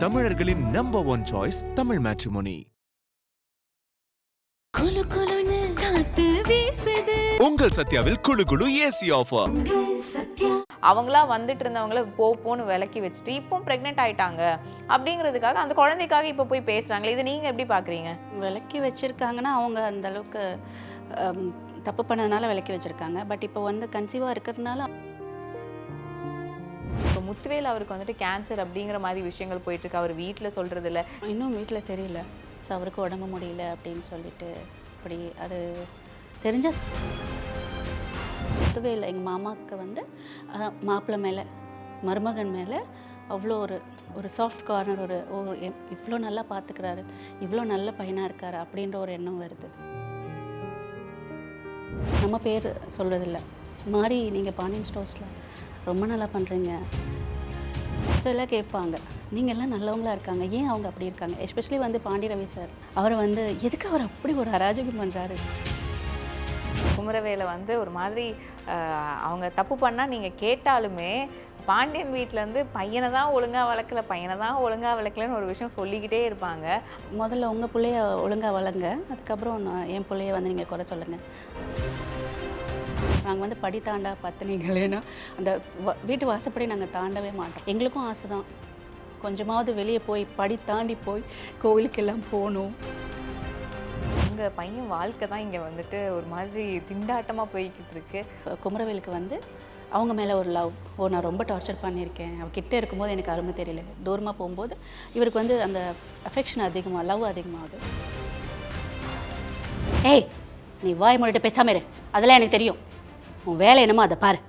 தமிழர்களின் number one choice Tamil matrimony. உங்கள் சத்யாவில் குளு குளு ஏசி ஆஃபர். அவங்களா வந்துட்டு இருந்தவங்கள போன்னு விலக்கி வச்சுட்டு இப்போ பிரெக்னென்ட் ஆயிட்டாங்க அப்படிங்கிறதுக்காக அந்த குழந்தைக்காக இப்போ போய் பேசுறாங்களே, இதை நீங்க எப்படி பாக்குறீங்க? விலக்கி வச்சிருக்காங்கன்னா அவங்க அந்த அளவுக்கு தப்பு பண்ணதுனால விலக்கி வச்சிருக்காங்க. பட் இப்போ வந்து கன்சீவாக இருக்கிறதுனால இப்போ முத்துவேல் அவருக்கு வந்துட்டு கேன்சர் அப்படிங்கிற மாதிரி விஷயங்கள் போயிட்டு இருக்கு. அவர் வீட்டில் சொல்றது இல்லை, இன்னும் வீட்டில் தெரியல. ஸோ அவருக்கு உடம்பு முடியல அப்படின்னு சொல்லிட்டு அப்படி அது தெரிஞ்ச முத்துவேல் எங்கள் மாமாவுக்கு வந்து மாப்பிள்ளை மேலே மருமகன் மேலே அவ்வளோ ஒரு சாஃப்ட் கார்னர், இவ்வளோ நல்லா பார்த்துக்கிறாரு, இவ்வளோ நல்ல பையனாக இருக்காரு அப்படின்ற ஒரு எண்ணம் வருது. நம்ம பேர் சொல்கிறதில்ல, மாறி நீங்கள் பாண்டியன் ஸ்டோர்ஸில் ரொம்ப நல்லா பண்ணுறீங்க. ஸோ எல்லாம் கேட்பாங்க, நீங்கள் எல்லாம் நல்லவங்களாக இருக்காங்க, ஏன் அவங்க அப்படி இருக்காங்க? எஸ்பெஷலி வந்து பாண்டி ரவி சார், அவர் வந்து எதுக்கு அவர் அப்படி ஒரு அராஜகம் பண்ணுறாரு? குமரவேலை வந்து ஒரு மாதிரி அவங்க தப்பு பண்ணால் நீங்கள் கேட்டாலுமே பாண்டியன் வீட்டிலேருந்து பையனை தான் ஒழுங்காக வளர்க்கலன்னு ஒரு விஷயம் சொல்லிக்கிட்டே இருப்பாங்க. முதல்ல உங்கள் பிள்ளைய ஒழுங்காக வளங்க, அதுக்கப்புறம் என் பிள்ளைய வந்து நீங்கள் குறை சொல்லுங்கள். நாங்கள் வந்து படி தாண்டா பத்தினிகளேன்னா அந்த வீட்டு வாசப்படி நாங்கள் தாண்டவே மாட்டோம். எங்களுக்கும் ஆசை தான் கொஞ்சமாவது வெளியே போய் படி தாண்டி போய் கோவிலுக்கெல்லாம் போகணும். எங்கள் பையன் வாழ்க்கை தான் இங்கே வந்துட்டு ஒரு மாதிரி திண்டாட்டமாக போய்கிட்டு இருக்கு. குமரவேலுக்கு வந்து அவங்க மேலே ஒரு லவ், நான் ரொம்ப டார்ச்சர் பண்ணியிருக்கேன், அவள் கிட்டே இருக்கும்போது எனக்கு அருமை தெரியல, தூரமாக போகும்போது இவருக்கு வந்து அந்த அஃபெக்ஷன் அதிகமாக, லவ் அதிகமாகுது. ஏய் நீ வாய் மூடிட்டு பேசாம இரு, அதெல்லாம் எனக்கு தெரியும், உன் வேலை என்னமோ அதை பாரு.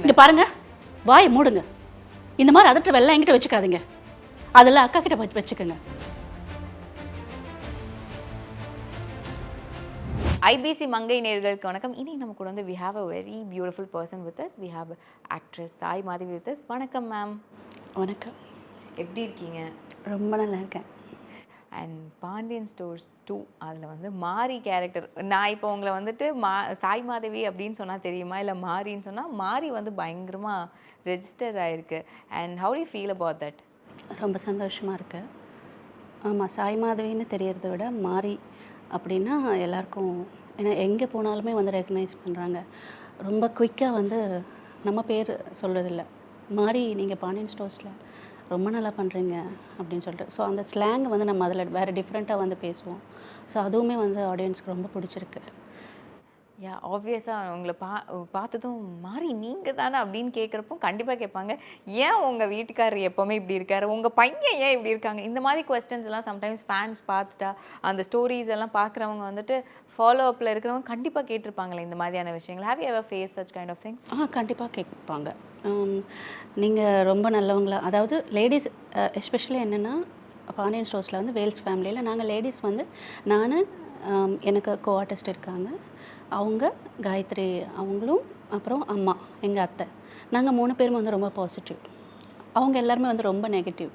இங்கே பாருங்க, வாய் மூடுங்க, இந்த மாதிரி அதட்ட வெள்ளம் என்கிட்ட வச்சுக்காதீங்க, அதெல்லாம் அக்கா கிட்ட வச்சுக்கோங்க. ஐபிசி மங்கை நேயர்களுக்கு வணக்கம். இனி நம்ம கூட வந்து we have a very beautiful person with us. We have actress Sai Madhavi with us. வணக்கம் மேம். வணக்கம். எப்படி இருக்கீங்க? ரொம்ப நல்லா இருக்கேன். அண்ட் பாண்டியன் ஸ்டோர்ஸ் 2 அதில் வந்து மாரி கேரக்டர், நான் இப்போ உங்களை வந்துட்டு சாய் மாதவி அப்படின்னு சொன்னால் தெரியுமா, இல்லை மாரின்னு சொன்னால் மாரி வந்து பயங்கரமாக ரெஜிஸ்டர் ஆகிருக்கு. And how you feel about that? ரொம்ப சந்தோஷமாக இருக்கு. ஆமாம், சாய் மாதவின்னு தெரியறத விட மாரி அப்படின்னா எல்லாருக்கும், ஏன்னா எங்கே போனாலுமே வந்து ரெக்கக்னைஸ் பண்ணுறாங்க. ரொம்ப குயிக்காக வந்து நம்ம பேர் சொல்கிறதில்ல, மாறி நீங்கள் பாண்டியன் ஸ்டோர்ஸில் ரொம்ப நல்லா பண்ணுறீங்க அப்படின்னு சொல்லிட்டு. ஸோ அந்த ஸ்லாங் வந்து நம்ம அதில் வேறு டிஃப்ரெண்ட்டாக வந்து பேசுவோம். ஸோ அதுவுமே வந்து ஆடியன்ஸ்க்கு ரொம்ப பிடிச்சிருக்கு. ஆப்வியஸாக உங்களை பார்த்ததும் மாறி நீங்கள் தானே அப்படின்னு கேட்குறப்போ கண்டிப்பாக கேட்பாங்க, ஏன் உங்கள் வீட்டுக்காரர் எப்போவுமே இப்படி இருக்காரு, உங்கள் பையன் ஏன் இப்படி இருக்காங்க, இந்த மாதிரி கொஸ்டின்ஸ் எல்லாம் சம்டைம்ஸ் ஃபேன்ஸ் பார்த்துட்டா அந்த ஸ்டோரிஸ் எல்லாம் பார்க்குறவங்க வந்துட்டு ஃபாலோ அப்பில் இருக்கிறவங்க கண்டிப்பாக கேட்டிருப்பாங்களே இந்த மாதிரியான விஷயங்கள். Have you ever face such kind of things? கண்டிப்பாக கேட்பாங்க. நீங்கள் ரொம்ப நல்லவங்களா, அதாவது லேடிஸ் எஸ்பெஷலி என்னென்னா பாண்டியன் ஸ்டோர்ஸில் வந்து வேல்ஸ் ஃபேமிலியில் நாங்கள் லேடிஸ் வந்து நான் எனக்கு கோ ஆர்டிஸ்ட் இருக்காங்க, அவங்க காயத்ரி அவங்களும், அப்புறம் அம்மா எங்கள் அத்தை, நாங்கள் 3 பேரும் வந்து ரொம்ப பாசிட்டிவ், அவங்க எல்லாருமே வந்து ரொம்ப நெகட்டிவ்.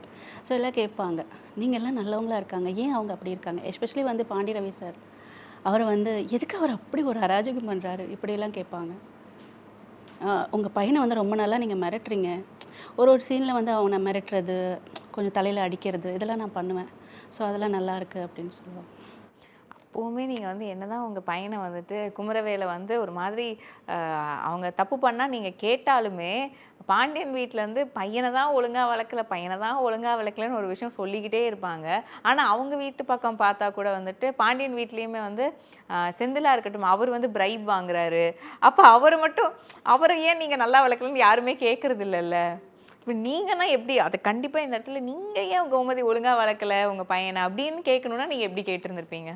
ஸோ எல்லாம் கேட்பாங்க, நீங்கள் எல்லாம் நல்லவங்களாக இருக்காங்க, ஏன் அவங்க அப்படி இருக்காங்க? எஸ்பெஷலி வந்து பாண்டி ரவி சார், அவர் வந்து எதுக்கு அவர் அப்படி ஒரு அராஜகம் பண்ணுறாரு இப்படியெல்லாம் கேட்பாங்க. உங்கள் பையனை வந்து ரொம்ப நல்லா நீங்கள் மிரட்டுறீங்க, ஒரு சீனில் வந்து அவனை மிரட்டுறது, கொஞ்சம் தலையில் அடிக்கிறது, இதெல்லாம் நான் பண்ணுவேன், ஸோ அதெல்லாம் நல்லா இருக்குது அப்படின்னு சொல்லுவோம். எப்போவுமே நீங்கள் வந்து என்ன தான் உங்கள் பையனை வந்துட்டு குமரவேலை வந்து ஒரு மாதிரி அவங்க தப்பு பண்ணால் நீங்கள் கேட்டாலுமே பாண்டியன் வீட்டிலேருந்து பையனை தான் ஒழுங்காக வளர்க்கலன்னு ஒரு விஷயம் சொல்லிக்கிட்டே இருப்பாங்க. ஆனால் அவங்க வீட்டு பக்கம் பார்த்தா கூட வந்துட்டு பாண்டியன் வீட்லேயுமே வந்து செந்திலாக இருக்கட்டும், அவர் வந்து பிரைப் வாங்குறாரு. அப்போ அவரை ஏன் நீங்கள் நல்லா வளர்க்கலன்னு யாருமே கேட்குறது இல்லைல்ல. இப்போ நீங்கன்னா எப்படி அதை கண்டிப்பாக இந்த இடத்துல நீங்கள் ஏன் கோமதி ஒழுங்காக வளர்க்கலை உங்கள் பையனை அப்படின்னு கேட்கணுன்னா நீங்கள் எப்படி கேட்டிருந்துருப்பீங்க?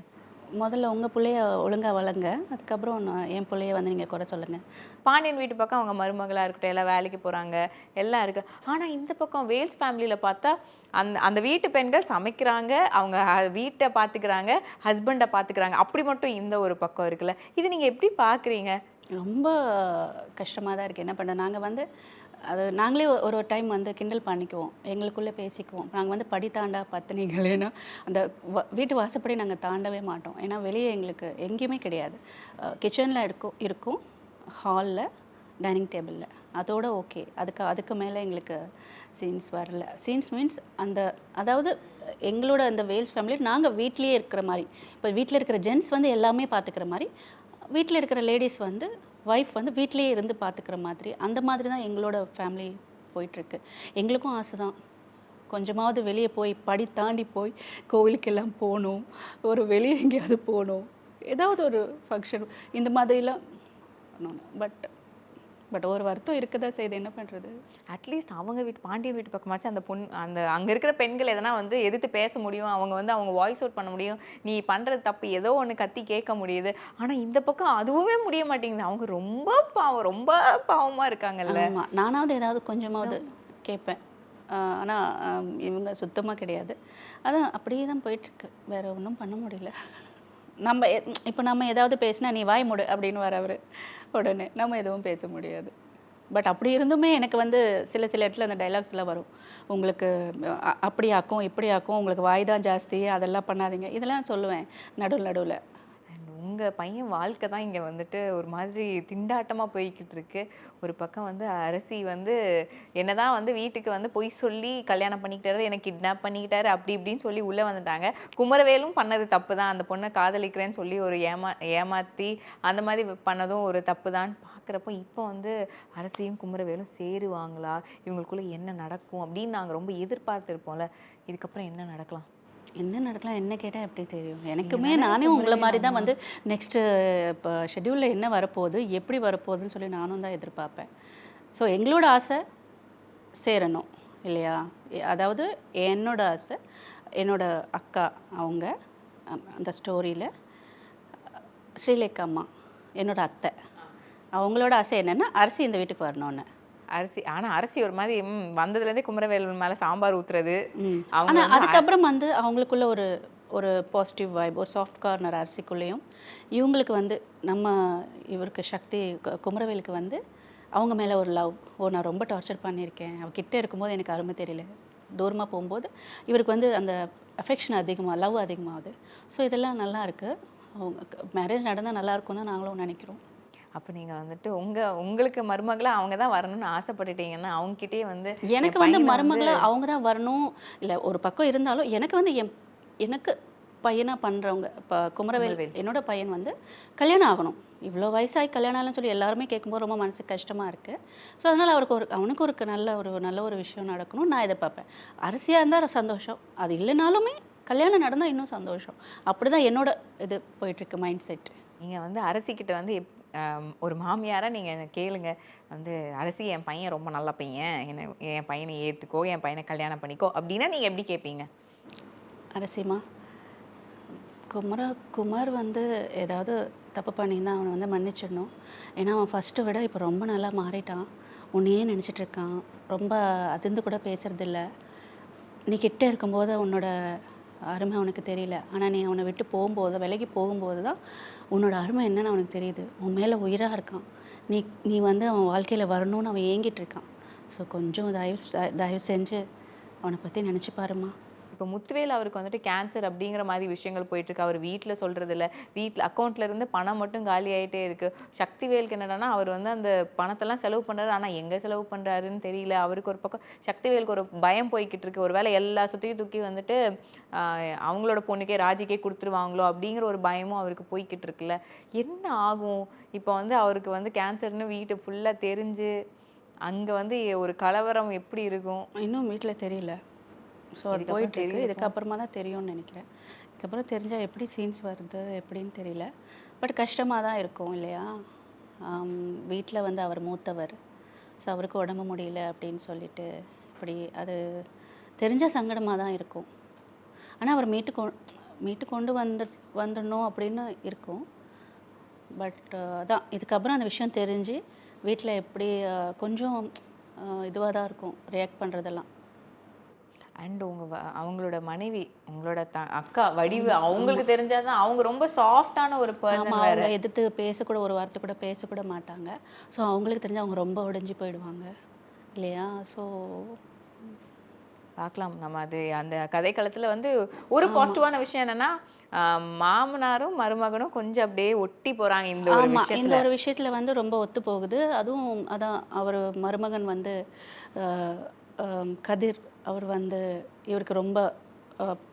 முதல்ல உங்கள் பிள்ளைய ஒழுங்காக வளங்க, அதுக்கப்புறம் என் பிள்ளைய வந்து நீங்கள் குறை சொல்லுங்கள். பாண்டியன் வீட்டு பக்கம் அவங்க மருமகளாக இருக்கட்டும், எல்லாம் வேலைக்கு போகிறாங்க, எல்லாம் இருக்குது. ஆனால் இந்த பக்கம் வேல்ஸ் ஃபேமிலியில் பார்த்தா அந்த வீட்டு பெண்கள் சமைக்கிறாங்க, அவங்க வீட்டை பார்த்துக்கிறாங்க, ஹஸ்பண்டை பார்த்துக்கிறாங்க, அப்படி மட்டும் இந்த ஒரு பக்கம் இருக்குல்ல. இது நீங்கள் எப்படி பார்க்குறீங்க? ரொம்ப கஷ்டமாக தான் இருக்குது. என்ன பண்ண, நாங்கள் வந்து அது நாங்களே ஒரு டைம் வந்து கிண்டல் பண்ணிக்குவோம், எங்களுக்குள்ளே பேசிக்குவோம். நாங்கள் வந்து படி தாண்டா பத்தினிகளேன்னா அந்த வீட்டு வாசப்படி நாங்கள் தாண்டவே மாட்டோம். ஏன்னா வெளியே எங்களுக்கு எங்கேயுமே கிடையாது. கிச்சனில் இருக்கும், ஹாலில் டைனிங் டேபிளில், அதோட ஓகே. அதுக்கு மேலே எங்களுக்கு சீன்ஸ் வரல. சீன்ஸ் மீன்ஸ் அந்த அதாவது எங்களோட அந்த வேல்ஸ் ஃபேமிலியில் நாங்கள் வீட்லேயே இருக்கிற மாதிரி, இப்போ வீட்டில் இருக்கிற ஜென்ட்ஸ் வந்து எல்லாமே பார்த்துக்கிற மாதிரி, வீட்டில் இருக்கிற லேடிஸ் வந்து ஒய்ஃப் வந்து வீட்டிலேயே இருந்து பார்த்துக்கிற மாதிரி, அந்த மாதிரி தான் எங்களோட ஃபேமிலி போயிட்டுருக்கு. எங்களுக்கும் ஆசை தான் கொஞ்சமாவது வெளியே போய் படி தாண்டி போய் கோவிலுக்கெல்லாம் போகணும், ஒரு வெளியே எங்கேயாவது போகணும், ஏதாவது ஒரு ஃபங்க்ஷன் இந்த மாதிரிலாம் பண்ணணும். பட் ஒரு வருத்தம் இருக்க தான் செய்யுது, என்ன பண்ணுறது. அட்லீஸ்ட் அவங்க வீட்டு பாண்டியன் வீட்டு பக்கமாச்சும் அந்த அங்கே இருக்கிற பெண்கள் எதனா வந்து எதிர்த்து பேச முடியும், அவங்க வாய்ஸ் அவுட் பண்ண முடியும், நீ பண்ணுறது தப்பு ஏதோ ஒன்று கத்தி கேட்க முடியுது. ஆனால் இந்த பக்கம் அதுவுமே முடிய மாட்டேங்குது. அவங்க ரொம்ப பாவமாக இருக்காங்கல்ல. ஆமாம், நானாவது ஏதாவது கொஞ்சமாவது கேட்பேன். ஆனால் இவங்க சுத்தமாக கிடையாது. அதான் அப்படியே தான் போயிட்டுருக்கு, வேறு ஒன்றும் பண்ண முடியல. இப்போ நம்ம ஏதாவது பேசினா நீ வாய் மூடு அப்படின்னு வரவர் உடனே நம்ம எதுவும் பேச முடியாது. பட் அப்படி இருந்துமே எனக்கு வந்து சில இடத்துல அந்த டைலாக்ஸ்லாம் வரும், உங்களுக்கு அப்படி ஆக்கும் இப்படி ஆக்கும், உங்களுக்கு வாய் தான் ஜாஸ்தி, அதெல்லாம் பண்ணாதீங்க, இதெல்லாம் சொல்லுவேன் நடுவில். உங்கள் பையன் வாழ்க்கை தான் இங்கே வந்துட்டு ஒரு மாதிரி திண்டாட்டமாக போய்கிட்டு இருக்கு. ஒரு பக்கம் வந்து அரசி வந்து என்னதான் வந்து வீட்டுக்கு வந்து பொய் சொல்லி கல்யாணம் பண்ணிக்கிட்டாரு, எனக்கு கிட்னாப் பண்ணிக்கிட்டாரு அப்படி இப்படின்னு சொல்லி உள்ளே வந்துட்டாங்க. குமரவேலும் பண்ணது தப்பு தான், அந்த பொண்ணை காதலிக்கிறேன்னு சொல்லி ஒரு ஏமாற்றி அந்த மாதிரி பண்ணதும் ஒரு தப்பு தான் பார்க்குறப்போ, இப்போ வந்து அரசியும் குமரவேலும் சேருவாங்களா, இவங்களுக்குள்ளே என்ன நடக்கும் அப்படின்னு நாங்கள் ரொம்ப எதிர்பார்த்துருப்போம்ல. இதுக்கப்புறம் என்ன நடக்கலாம் என்ன கேட்டால் எப்படி தெரியும் எனக்குமே. நானே உங்களை மாதிரி தான் வந்து நெக்ஸ்ட்டு இப்போ ஷெட்யூலில் என்ன வரப்போகுது எப்படி வரப்போகுதுன்னு சொல்லி நானும் தான் எதிர்பார்ப்பேன். ஸோ எங்களோட ஆசை சேரணும் இல்லையா. அதாவது என்னோட ஆசை, என்னோட அக்கா அவங்க அந்த ஸ்டோரியில் ஸ்ரீலேகா அம்மா என்னோட அத்தை, அவங்களோட ஆசை என்னென்னா அரசி இந்த வீட்டுக்கு வரணும்னு. அரசி ஒரு மாதிரி வந்ததுலேருந்தே குமரவேல் மேலே சாம்பார் ஊத்துறது. ஆனால் அதுக்கப்புறம் வந்து அவங்களுக்குள்ள ஒரு பாசிட்டிவ் வைப், ஒரு சாஃப்ட் கார்னர் அரசிக்குள்ளேயும். இவங்களுக்கு வந்து இவருக்கு சக்தி குமரவேலுக்கு வந்து அவங்க மேலே ஒரு லவ், நான் ரொம்ப டார்ச்சர் பண்ணியிருக்கேன், அவகிட்ட இருக்கும்போது எனக்கு அருமை தெரியல, தூரமாக போகும்போது இவருக்கு வந்து அந்த அஃபெக்ஷன் அதிகமாக, லவ் அதிகமாகுது. ஸோ இதெல்லாம் நல்லா இருக்குது. அவங்க மேரேஜ் நடந்தால் நல்லாயிருக்கும் தான் நாங்களும் நினைக்கிறோம். அப்போ நீங்கள் வந்துட்டு உங்களுக்கு மருமகளாக அவங்க தான் வரணும்னு ஆசைப்பட்டுட்டீங்கன்னா அவங்ககிட்டயே வந்து எனக்கு வந்து மருமகளாக அவங்க தான் வரணும் இல்லை ஒரு பக்கம் இருந்தாலும், எனக்கு வந்து எனக்கு பையனாக பண்ணுறவங்க இப்போ குமரவேல் என்னோட பையன் வந்து கல்யாணம் ஆகணும். இவ்வளோ வயசாகி கல்யாணம் ஆகலன்னு சொல்லி எல்லாருமே கேட்கும்போது ரொம்ப மனசுக்கு கஷ்டமாக இருக்குது. ஸோ அதனால் அவனுக்கு ஒரு நல்ல ஒரு விஷயம் நடக்கணும் நான் எதிர்பார்ப்பேன். அரசியாக இருந்தால் சந்தோஷம், அது இல்லைனாலுமே கல்யாணம் நடந்தால் இன்னும் சந்தோஷம். அப்படி தான் என்னோட இது போயிட்டுருக்கு மைண்ட் செட். நீங்கள் வந்து அரசிக்கிட்ட வந்து ஒரு மாமியாராக நீங்கள் என்ன கேளுங்க, வந்து அரசி என் பையன் ரொம்ப நல்ல பையன், என் பையனை ஏற்றுக்கோ, என் பையனை கல்யாணம் பண்ணிக்கோ அப்படின்னா நீங்கள் எப்படி கேட்பீங்க? அரசிமா, குமார் வந்து ஏதாவது தப்பு பண்ணியிருந்தால் அவனை வந்து மன்னிச்சிடணும். ஏன்னா அவன் ஃபஸ்ட்டு விட இப்போ ரொம்ப நல்லா மாறிட்டான், உன்னையே நினச்சிட்ருக்கான், ரொம்ப அதிர்ந்து கூட பேசுறதில்ல. நீ கிட்டே இருக்கும்போது உன்னோட அருமை அவனுக்கு தெரியல, ஆனால் நீ அவனை விட்டு போகும்போது, விலகி போகும்போது தான் உன்னோட அருமை என்னன்னு அவனுக்கு தெரியுது. உன் மேலே உயிராக இருக்கான். நீ வந்து அவன் வாழ்க்கையில் வரணும்னு அவன் ஏங்கிட்டு இருக்கான். ஸோ கொஞ்சம் தயவு செஞ்சு அவனை பற்றி நினச்சி பாருமா. இப்போ முத்துவேல் அவருக்கு வந்துட்டு கேன்சர் அப்படிங்கிற மாதிரி விஷயங்கள் போயிட்டுருக்கு. அவர் வீட்டில் சொல்கிறதில்ல, வீட்டில் அக்கௌண்ட்லேருந்து பணம் மட்டும் காலி ஆகிட்டே இருக்குது. சக்திவேலுக்கு என்னடானா அவர் வந்து அந்த பணத்தெல்லாம் செலவு பண்ணுறாரு, ஆனால் எங்கே செலவு பண்ணுறாருன்னு தெரியல. அவருக்கு ஒரு பக்கம் சக்திவேலுக்கு ஒரு பயம் போய்கிட்டு இருக்கு, ஒரு வேளை எல்லா சொத்தையும் தூக்கி வந்துட்டு அவங்களோட பொண்ணுக்கே ராஜிக்கே கொடுத்துருவாங்களோ அப்படிங்கிற ஒரு பயமும் அவருக்கு போய்கிட்டு இருக்குல்ல. என்ன ஆகும் இப்போ வந்து அவருக்கு வந்து கேன்சர்னு வீட்டு ஃபுல்லாக தெரிஞ்சு அங்கே வந்து ஒரு கலவரம் எப்படி இருக்கும்? இன்னும் வீட்டில் தெரியல. ஸோ அது போயிட்டுருக்கு. இதுக்கப்புறமா தான் தெரியும்னு நினைக்கிறேன். இதுக்கப்புறம் தெரிஞ்சால் எப்படி சீன்ஸ் வருது எப்படின்னு தெரியல. பட் கஷ்டமாக தான் இருக்கும் இல்லையா. வீட்டில் வந்து அவர் மூத்தவர், ஸோ அவருக்கு உடம்பு முடியல அப்படின்னு சொல்லிட்டு இப்படி அது தெரிஞ்சால் சங்கடமாக தான் இருக்கும். ஆனால் அவர் மீட்டு கொண்டு வந்துடணும் அப்படின்னு இருக்கும். பட் அதான் இதுக்கப்புறம் அந்த விஷயம் தெரிஞ்சு வீட்டில் எப்படி கொஞ்சம் இதுவாக தான் இருக்கும் ரியாக்ட் பண்ணுறதெல்லாம். அண்ட் அவங்களோட மனைவி, உங்களோட அக்கா வடிவு, அவங்களுக்கு தெரிஞ்சாதான் அவங்க ரொம்ப சாஃப்டான ஒரு பர்சன். அவங்க எதிர்த்து பேசக்கூட ஒரு வார்த்தை கூட பேசக்கூட மாட்டாங்க. ஸோ அவங்களுக்கு தெரிஞ்சு அவங்க ரொம்ப உடைஞ்சு போயிடுவாங்க இல்லையா. ஸோ பார்க்கலாம் நம்ம. அது அந்த கதைக்களத்தில் வந்து ஒரு பாசிட்டிவான விஷயம் என்னன்னா மாமனாரும் மருமகனும் கொஞ்சம் அப்படியே ஒட்டி போகிறாங்க இந்த ஒரு ஆமாம், விஷயம். இந்த ஒரு விஷயத்தில் வந்து ரொம்ப ஒத்து போகுது. அதுவும் அதான் அவர் மருமகன் வந்து கதிர் அவர் வந்து இவருக்கு ரொம்ப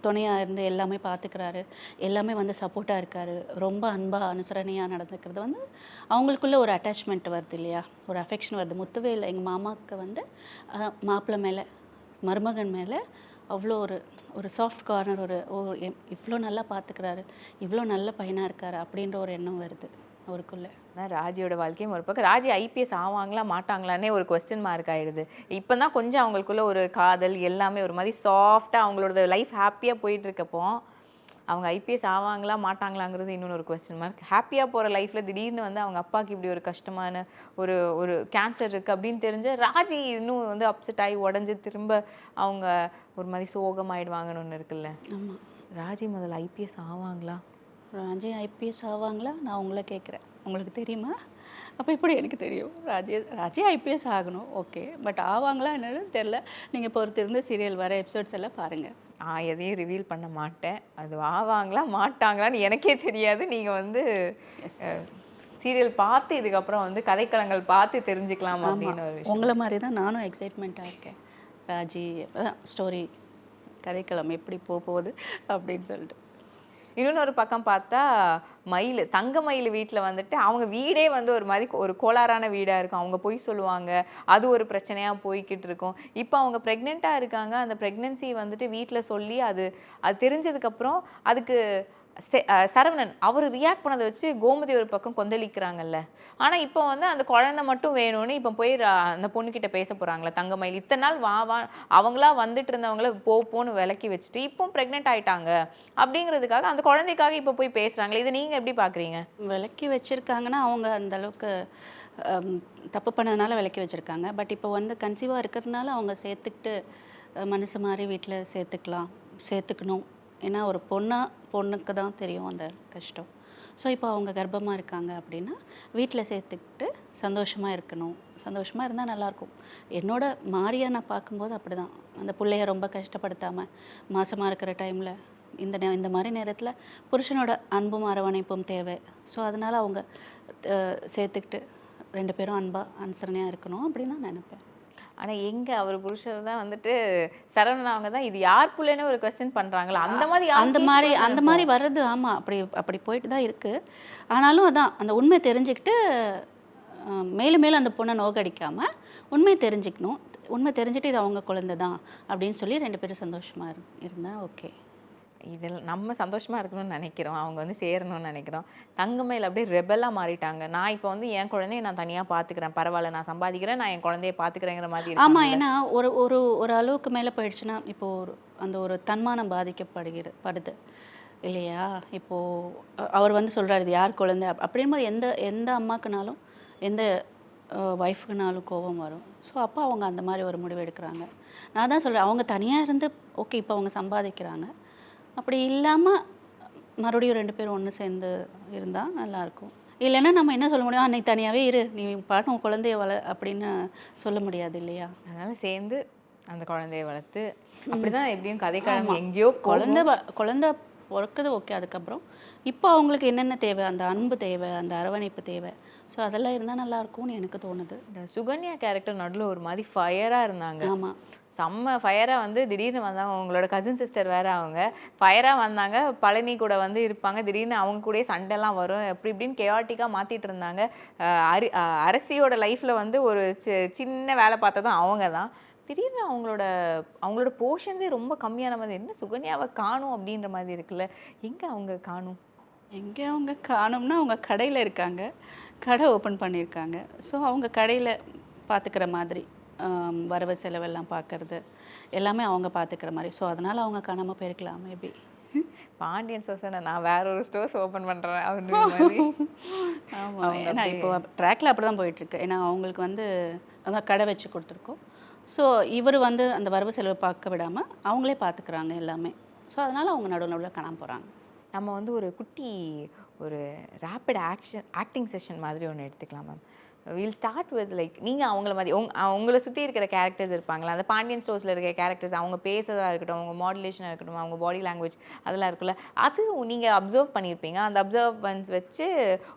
துணையாக இருந்து எல்லாமே பார்த்துக்கிறாரு, எல்லாமே வந்து சப்போர்ட்டாக இருக்கார், ரொம்ப அன்பாக அனுசரணையாக நடந்துக்கிறது வந்து அவங்களுக்குள்ள ஒரு அட்டாச்மெண்ட் வருது இல்லையா, ஒரு அஃபெக்ஷன் வருது. முத்துவேல் எங்கள் மாமாவுக்கு வந்து மாப்பிள்ளை மேலே மருமகன் மேலே அவ்வளோ ஒரு ஒரு சாஃப்ட் கார்னர், இவ்வளோ நல்லா பார்த்துக்கிறாரு, இவ்வளோ நல்ல பையனாக இருக்காரு அப்படின்ற ஒரு எண்ணம் வருது அவருக்குள்ளே. ராஜியோட வாழ்க்கையும் ஒரு பக்கம். ராஜி ஐபிஎஸ் ஆவாங்களா மாட்டாங்களான்னே ஒரு கொஸ்டின் மார்க் ஆயிடுது. இப்போ தான் கொஞ்சம் அவங்களுக்குள்ள ஒரு காதல் எல்லாமே ஒரு மாதிரி சாஃப்டாக அவங்களோட லைஃப் ஹாப்பியாக போயிட்டு இருக்கப்போ அவங்க ஐபிஎஸ் ஆவாங்களா மாட்டாங்களாங்கிறது இன்னொன்று ஒரு கொஸ்டின் மார்க். ஹாப்பியாக போகிற லைஃப்பில் திடீர்னு வந்து அவங்க அப்பாவுக்கு இப்படி ஒரு கஷ்டமான ஒரு கேன்சர் இருக்குது அப்படின்னு தெரிஞ்ச ராஜி இன்னும் வந்து அப்செட் ஆகி உடஞ்சி திரும்ப அவங்க ஒரு மாதிரி சோகமாயிடுவாங்கன்னு ஒன்று இருக்குல்ல. ஆமாம், ராஜி முதல்ல ஐபிஎஸ் ஆவாங்களா? ராஜி ஐபிஎஸ் ஆவாங்களா நான் உங்களை கேட்குறேன், உங்களுக்கு தெரியுமா? அப்போ இப்படி எனக்கு தெரியும் ராஜி ஐபிஎஸ் ஆகணும், ஓகே, பட் ஆவாங்களா என்னன்னு தெரில. நீங்கள் பொறுத்திருந்து சீரியல் வர எபிசோட்ஸ் எல்லாம் பாருங்கள். எதையும் ரிவீல் பண்ண மாட்டேன். அது ஆவாங்களா மாட்டாங்களான்னு எனக்கே தெரியாது. நீங்கள் வந்து சீரியல் பார்த்து இதுக்கப்புறம் வந்து கதைக்களங்கள் பார்த்து தெரிஞ்சுக்கலாம் அப்படின்னு ஒரு விஷயம். உங்களை மாதிரி தான் நானும் எக்ஸைட்மெண்ட்டாக இருக்கேன். ராஜி ஸ்டோரி கதைக்களம் எப்படி போகுது அப்படின்னு சொல்லிட்டு. இன்னொன்று பக்கம் பார்த்தா மயில், தங்க மயில் வீட்டில் வந்துட்டு அவங்க வீடே வந்து ஒரு மாதிரி ஒரு கோளாறான வீடாக இருக்கும். அவங்க பொய் சொல்லுவாங்க, அது ஒரு பிரச்சனையாக போய்கிட்டு இருக்கும். இப்போ அவங்க ப்ரெக்னெண்ட்டாக இருக்காங்க. அந்த ப்ரெக்னென்சி வந்துட்டு வீட்டில் சொல்லி அது தெரிஞ்சதுக்கப்புறம் அதுக்கு சரவணன் அவர் ரியாக்ட் பண்ணதை வச்சு கோமதி ஒரு பக்கம் கொந்தளிக்கிறாங்கல்ல. ஆனால் இப்போ வந்து அந்த குழந்தை மட்டும் வேணும்னு இப்போ போய் அந்த பொண்ணுக்கிட்ட பேச போகிறாங்களே தங்கமயில். இத்தனை நாள் வா அவங்களா வந்துட்டு இருந்தவங்கள போன்னு விலக்கி வச்சுட்டு இப்போ ப்ரெக்னென்ட் ஆகிட்டாங்க அப்படிங்கிறதுக்காக அந்த குழந்தைக்காக இப்போ போய் பேசுகிறாங்களே. இதை நீங்கள் எப்படி பார்க்குறீங்க? விலக்கி வச்சுருக்காங்கன்னா அவங்க அந்த அளவுக்கு தப்பு பண்ணதுனால விலக்கி வச்சுருக்காங்க. பட் இப்போ வந்து கன்சீவாக இருக்கிறதுனால அவங்க சேர்த்துக்கிட்டு மனசு மாதிரி வீட்டில் சேர்த்துக்கணும். ஏன்னா ஒரு பொண்ணுக்கு தான் தெரியும் அந்த கஷ்டம். ஸோ இப்போ அவங்க கர்ப்பமாக இருக்காங்க அப்படின்னா வீட்டில் சேர்த்துக்கிட்டு சந்தோஷமாக இருக்கணும். சந்தோஷமாக இருந்தால் நல்லாயிருக்கும். என்னோட மாரியா நான் பார்க்கும்போது அப்படி தான். அந்த பிள்ளைய ரொம்ப கஷ்டப்படுத்தாமல் மாசமாக இருக்கிற டைமில் இந்த மாதிரி நேரத்தில் புருஷனோட அன்பும் அரவணைப்பும் தேவை. ஸோ அதனால் அவங்க சேர்த்துக்கிட்டு 2 பேரும் அன்பாக அனுசரணையாக இருக்கணும் அப்படின்னு தான் நினைப்பேன். ஆனால் எங்கே அவர் புருஷர் தான் வந்துட்டு சரவணன் அவங்க தான் இது யார் பிள்ளைன்னு ஒரு கொஸ்டின் பண்ணுறாங்களா அந்த மாதிரி வர்றது. ஆமாம், அப்படி போயிட்டு தான் இருக்குது. ஆனாலும் அதான் அந்த உண்மை தெரிஞ்சுக்கிட்டு மேலும் மேலும் அந்த பொண்ணை நோக்கடிக்காமல் உண்மை தெரிஞ்சுக்கணும். உண்மை தெரிஞ்சுட்டு இது அவங்க குழந்தை தான் அப்படின்னு சொல்லி 2 பேரும் சந்தோஷமாக இருந்தால் ஓகே. இதில் நம்ம சந்தோஷமாக இருக்கணும்னு நினைக்கிறோம், அவங்க வந்து சேரணும்னு நினைக்கிறோம். தங்கமயில் அப்படியே ரெபலாக மாறிட்டாங்க. நான் இப்போ வந்து என் குழந்தைய நான் தனியாக பார்த்துக்கிறேன், பரவாயில்ல நான் சம்பாதிக்கிறேன், நான் என் குழந்தைய பார்த்துக்கிறேங்கிற மாதிரி. ஆமாம், ஏன்னா ஒரு அளவுக்கு மேலே போயிடுச்சுன்னா இப்போது ஒரு தன்மானம் பாதிக்கப்படுது இல்லையா? இப்போது அவர் வந்து சொல்கிறார் இது யார் குழந்தை அப்படின்போது எந்த அம்மாக்குனாலும் எந்த ஒய்ஃபுக்குனாலும் கோபம் வரும். ஸோ அப்போ அவங்க அந்த மாதிரி ஒரு முடிவு எடுக்கிறாங்க. நான் தான் சொல்கிறேன், அவங்க தனியாக இருந்து ஓகே இப்போ அவங்க சம்பாதிக்கிறாங்க, அப்படி இல்லாமல் மறுபடியும் 2 பேரும் ஒன்று சேர்ந்து இருந்தால் நல்லாயிருக்கும். இல்லைன்னா நம்ம என்ன சொல்ல முடியும், அன்னைக்கு தனியாகவே இரு, நீ பாட்டு உன் குழந்தைய அப்படின்னு சொல்ல முடியாது இல்லையா? அதனால் சேர்ந்து அந்த குழந்தைய வளர்த்து அப்படி தான் எப்படியும் கதைக்களம் எங்கேயோ குழந்தை பிறக்குது ஓகே. அதுக்கப்புறம் இப்போ அவங்களுக்கு என்னென்ன தேவை, அந்த அன்பு தேவை, அந்த அரவணைப்பு தேவை. ஸோ அதெல்லாம் இருந்தால் நல்லாயிருக்கும்னு எனக்கு தோணுது. இந்த சுகன்யா கேரக்டர் நடுவில் ஒரு மாதிரி ஃபயராக இருந்தாங்க. ஆமாம், செம்ம ஃபயராக வந்து திடீர்னு வந்தாங்க. அவங்களோட கசின் சிஸ்டர் வேறு, அவங்க ஃபயராக வந்தாங்க. பழனி கூட வந்து இருப்பாங்க, திடீர்னு அவங்க கூட சண்டைலாம் வரும், எப்படி இப்படின்னு கேஆட்டிக்காக மாற்றிட்டு இருந்தாங்க. அரசியோட லைஃப்பில் வந்து ஒரு சின்ன வேலை பார்த்ததும் அவங்க தான். திடீர்னு அவங்களோட போர்ஷன்ஸே ரொம்ப கம்மியான மாதிரி, என்ன சுகன்யாவை காணும் அப்படின்ற மாதிரி இருக்குல்ல. எங்கே அவங்க காணும்னா அவங்க கடையில் இருக்காங்க, கடை ஓப்பன் பண்ணியிருக்காங்க. ஸோ அவங்க கடையில் பார்த்துக்கிற மாதிரி வரவு செலவெல்லாம் பார்க்குறது எல்லாமே அவங்க பார்த்துக்கிற மாதிரி. ஸோ அதனால் அவங்க காணாமல் போயிருக்கலாம் மேபி. பாண்டியன் ஸ்டோர்ஸ் நான் வேற ஒரு ஸ்டோர்ஸ் ஓப்பன் பண்ணுறேன் அப்படின்ற மாதிரி. ஆமாம், ஏன்னா இப்போ ட்ராக்கில் அப்படி தான் போயிட்டுருக்கு. ஏன்னா அவங்களுக்கு வந்து அதான் கடை வச்சு கொடுத்துருக்கோம். ஸோ இவர் வந்து அந்த வரவு செலவு பார்க்க விடாமல் அவங்களே பார்த்துக்கிறாங்க எல்லாமே. ஸோ அதனால் அவங்க நடுவில் காணாமல் போகிறாங்க. நம்ம வந்து ஒரு குட்டி ரேப்பிட் ஆக்டிங் செஷன் மாதிரி ஒன்று எடுத்துக்கலாம் ma'am. We'll start with like நீங்கள் அவங்கள மாதிரி உங்களை சுற்றி இருக்கிற கேரக்டர்ஸ் இருப்பாங்களா, அந்த பாண்டியன் ஸ்டோர்ஸில் இருக்கிற கேரக்டர்ஸ், அவங்க பேசுறதா இருக்கட்டும், அவங்க மாடுலேஷனாக இருக்கட்டும், அவங்க பாடி லாங்குவேஜ் அதெல்லாம் இருக்குல்ல, அது நீங்கள் அப்சர்வ் பண்ணியிருப்பீங்க. அந்த அப்சர்வன்ஸ் வச்சு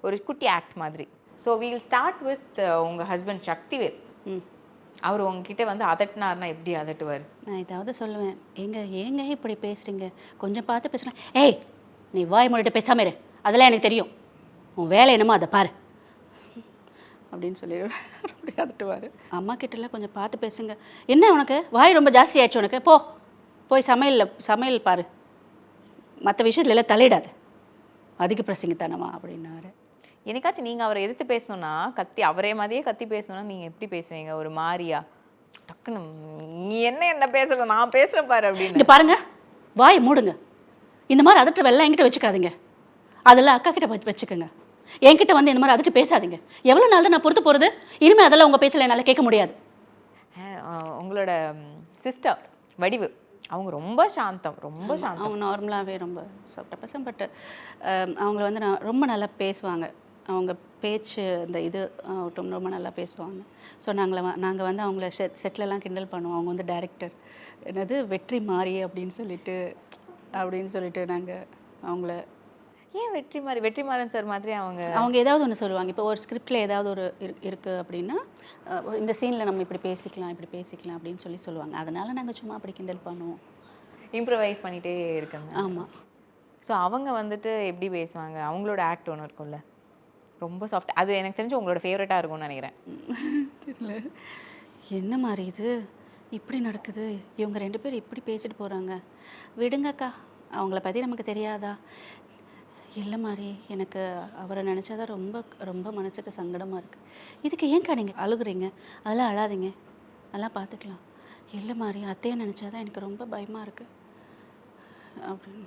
ஒரு குட்டி ஆக்ட் மாதிரி. ஸோ வீல் ஸ்டார்ட் வித் உங்கள் ஹஸ்பண்ட் சக்திவேல். அவர் உங்ககிட்ட வந்து அதட்டினார்னா எப்படி அதட்டுவார்? நான் ஏதாவது சொல்லுவேன், ஏங்க இப்படி பேசுகிறீங்க, கொஞ்சம் பார்த்து பேசலாம். ஏய் நீ வாய் மூடிட்டு பேசாம இரு, அதெல்லாம் எனக்கு தெரியும், உன் வேலை என்னமோ அதை பாரு அப்படின்னு சொல்லிடுவேன். அப்படி அதட்டுவார். அம்மா கிட்டலாம் கொஞ்சம் பார்த்து பேசுங்க, என்ன உனக்கு வாய் ரொம்ப ஜாஸ்தி ஆயிடுச்சு உனக்கு, போய் சமையல் பாரு, மற்ற விஷயத்துல எல்லாம் தலையிடாது, அதிக பிரசங்கித்தானமா அப்படின்னாரு. என்னைக்காச்சும் நீங்கள் அவரை எதிர்த்து பேசணுன்னா அவரே மாதிரியே கத்தி பேசணுன்னா நீங்கள் எப்படி பேசுவீங்க? ஒரு மாதிரியா டக்குன்னு நீ என்ன பேசுகிற, நான் பேசுகிறேன் பாரு அப்படின்னு. இங்கே பாருங்க, வாயை மூடுங்க, இந்த மாதிரி அதட்ட வெள்ளம் என்கிட்ட வச்சுக்காதீங்க, அதெல்லாம் அக்கா கிட்ட வச்சுக்கோங்க, என்கிட்ட வந்து இந்த மாதிரி அதட்டு பேசாதீங்க. எவ்வளோ நாள் தான் நான் பொறுத்து போகிறது, இனிமேல் அதெல்லாம் உங்கள் பேச்சில் என்னால் கேட்க முடியாது. உங்களோட சிஸ்டர் வடிவு, அவங்க ரொம்ப சாந்தம். அவங்க நார்மலாகவே ரொம்ப சாஃப்டாக பேசும். பட் அவங்கள வந்து ரொம்ப நல்லா பேசுவாங்க, அவங்க பேச்சு அந்த இது ரொம்ப நல்லா பேசுவாங்க. ஸோ நாங்கள் வந்து அவங்கள செட்டிலெலாம் கிண்டல் பண்ணுவோம். அவங்க வந்து டைரக்டர், என்னது வெற்றி மாறி அப்படின்னு சொல்லிட்டு நாங்கள் அவங்கள. ஏன் வெற்றிமாறன் சார் மாதிரி அவங்க ஏதாவது ஒன்று சொல்லுவாங்க. இப்போ ஒரு ஸ்கிரிப்டில் ஏதாவது ஒரு இருக்குது அப்படின்னா, இந்த சீனில் நம்ம இப்படி பேசிக்கலாம் அப்படின்னு சொல்லுவாங்க. அதனால் நாங்கள் சும்மா அப்படி கிண்டல் பண்ணுவோம், இம்ப்ரவைஸ் பண்ணிகிட்டே இருக்காங்க. ஆமாம். ஸோ அவங்க வந்துட்டு எப்படி பேசுவாங்க, அவங்களோட ஆக்ட் ஒன்று இருக்கும்ல ரொம்ப சாஃப்ட், அது எனக்கு தெரிஞ்சு உங்களோட ஃபேவரட்டாக இருக்கும்னு நினைக்கிறேன். தெரியல என்ன மாதிரி இது இப்படி நடக்குது, இவங்க 2 பேர் இப்படி பேசிட்டு போகிறாங்க, விடுங்கக்கா, அவங்கள பற்றி நமக்கு தெரியாதா? இல்லை மாதிரி எனக்கு அவரை நினச்சாதான் ரொம்ப ரொம்ப மனசுக்கு சங்கடமாக இருக்குது. இதுக்கு ஏன்க்கா நீங்கள் அழுகுறீங்க, அதெல்லாம் அழாதீங்க, அதெல்லாம் பார்த்துக்கலாம். இல்லை மாதிரி அத்தையை நினச்சாதான் எனக்கு ரொம்ப பயமாக இருக்குது அப்படின்னு.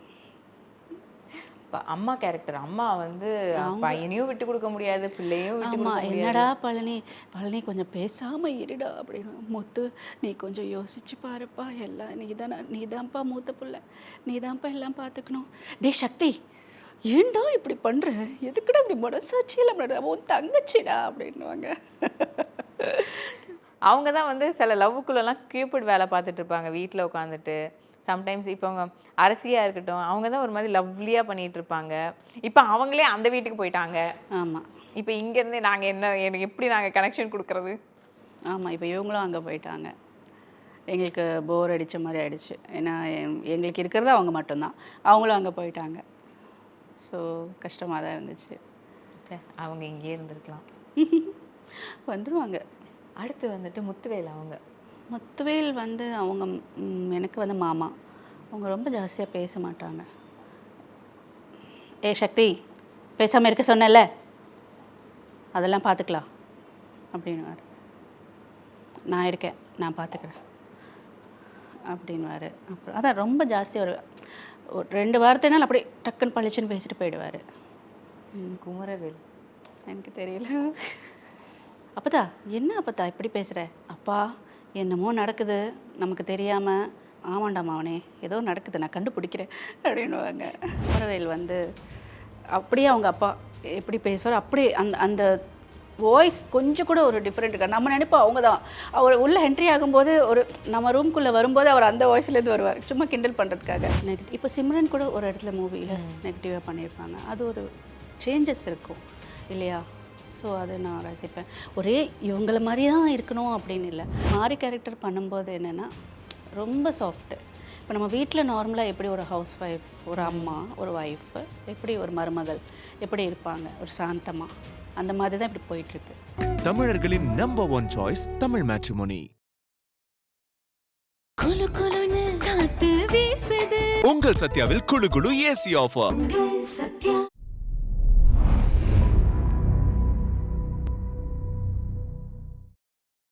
இப்போ அம்மா கேரக்டர், அம்மா வந்து பையனையும் விட்டு கொடுக்க முடியாது, பிள்ளையும் விட்டு கொடுக்க முடியாது. என்னடா பழனி கொஞ்சம் பேசாமல் இருடா அப்படின்னு. முத்து நீ கொஞ்சம் யோசிச்சு பாருப்பா, எல்லாம் நீதான்ப்பா மூத்த பிள்ளை, நீதான்ப்பா எல்லாம் பார்த்துக்கணும். டே சக்தி, ஏண்டா இப்படி பண்ணுற, எதுக்குடா இப்படி மனசாட்சியில் உன் தங்கச்சிடா அப்படின்னுவாங்க. அவங்க தான் வந்து சில லவ்வுக்குள்ளெல்லாம் கியூபிட் வேலை பார்த்துட்டு இருப்பாங்க வீட்டில் உட்காந்துட்டு. சம்டைம்ஸ் இப்போ அவங்க அரசியாக இருக்கட்டும், அவங்க தான் ஒரு மாதிரி லவ்லியாக பண்ணிகிட்டு இருப்பாங்க. இப்போ அவங்களே அந்த வீட்டுக்கு போயிட்டாங்க. ஆமாம். இப்போ இங்கேருந்தே எனக்கு எப்படி நாங்கள் கனெக்ஷன் கொடுக்குறது? ஆமாம், இப்போ இவங்களும் அங்கே போயிட்டாங்க. எங்களுக்கு போர் அடித்த மாதிரி ஆயிடுச்சு. ஏன்னா எங்களுக்கு இருக்கிறது அவங்க மட்டும்தான், அவங்களும் அங்கே போயிட்டாங்க. ஸோ கஷ்டமாக தான் இருந்துச்சு. அவங்க இங்கே இருந்திருக்கலாம். வந்துடுவாங்க. அடுத்து வந்துட்டு முத்துவேல் வந்து அவங்க எனக்கு வந்து மாமா, அவங்க ரொம்ப ஜாஸ்தியாக பேச மாட்டாங்க. ஏ சக்தி, பேசாமல் இருக்க சொன்னல, அதெல்லாம் பார்த்துக்கலாம் அப்படின்வார். நான் இருக்கேன், நான் பார்த்துக்கிறேன் அப்படின்வார். அப்புறம் அதான் ரொம்ப ஜாஸ்தியாக ஒரு 2 வார்த்தைனாலும் அப்படி டக்குன்னு பழிச்சுன்னு பேசிட்டு போயிடுவார். குமரவேல் எனக்கு தெரியல. அப்பதா என்ன அப்பதா இப்படி பேசுகிற, அப்பா என்னமோ நடக்குது நமக்கு தெரியாமல். ஆமாண்டாம் அவனே, ஏதோ நடக்குது, நான் கண்டுபிடிக்கிறேன் அப்படின்னுவாங்க. குமரவேல் வந்து அப்படியே அவங்க அப்பா எப்படி பேசுவார், அப்படியே அந்த வாய்ஸ் கொஞ்சம் கூட ஒரு டிஃப்ரெண்ட் இருக்கா. நம்ம நினைப்போம் அவங்க தான். அவர் உள்ளே என்ட்ரி ஆகும்போது ஒரு நம்ம ரூம்குள்ளே வரும்போது அவர் அந்த வாய்ஸ்லேருந்து வருவார், சும்மா கிண்டல் பண்ணுறதுக்காக. இப்போ சிம்ரன் கூட ஒரு இடத்துல மூவியில் நெகட்டிவாக பண்ணியிருப்பாங்க, அது ஒரு சேஞ்சஸ் இருக்கும் இல்லையா? ஸோ அது நான் ரசிப்பேன். ஒரே இவங்கள மாதிரி தான் இருக்கணும் அப்படின்னு இல்லை. மாறி கேரக்டர் பண்ணும்போது என்னென்னா ரொம்ப சாஃப்ட்டு. இப்போ நம்ம வீட்டில் நார்மலாக எப்படி ஒரு ஹவுஸ் ஒய்ஃப், ஒரு அம்மா, ஒரு ஒய்ஃபு, எப்படி ஒரு மருமகள் எப்படி இருப்பாங்க, ஒரு சாந்தமாக, அந்த மாதிரி தான் இப்படி போயிட்டுருக்கு. தமிழர்களின் நம்பர் 1 சாய்ஸ் தமிழ் மேட்ரிமோனி. உங்கள் சத்யாவில் குளு குளு ஏசி ஆஃபர்.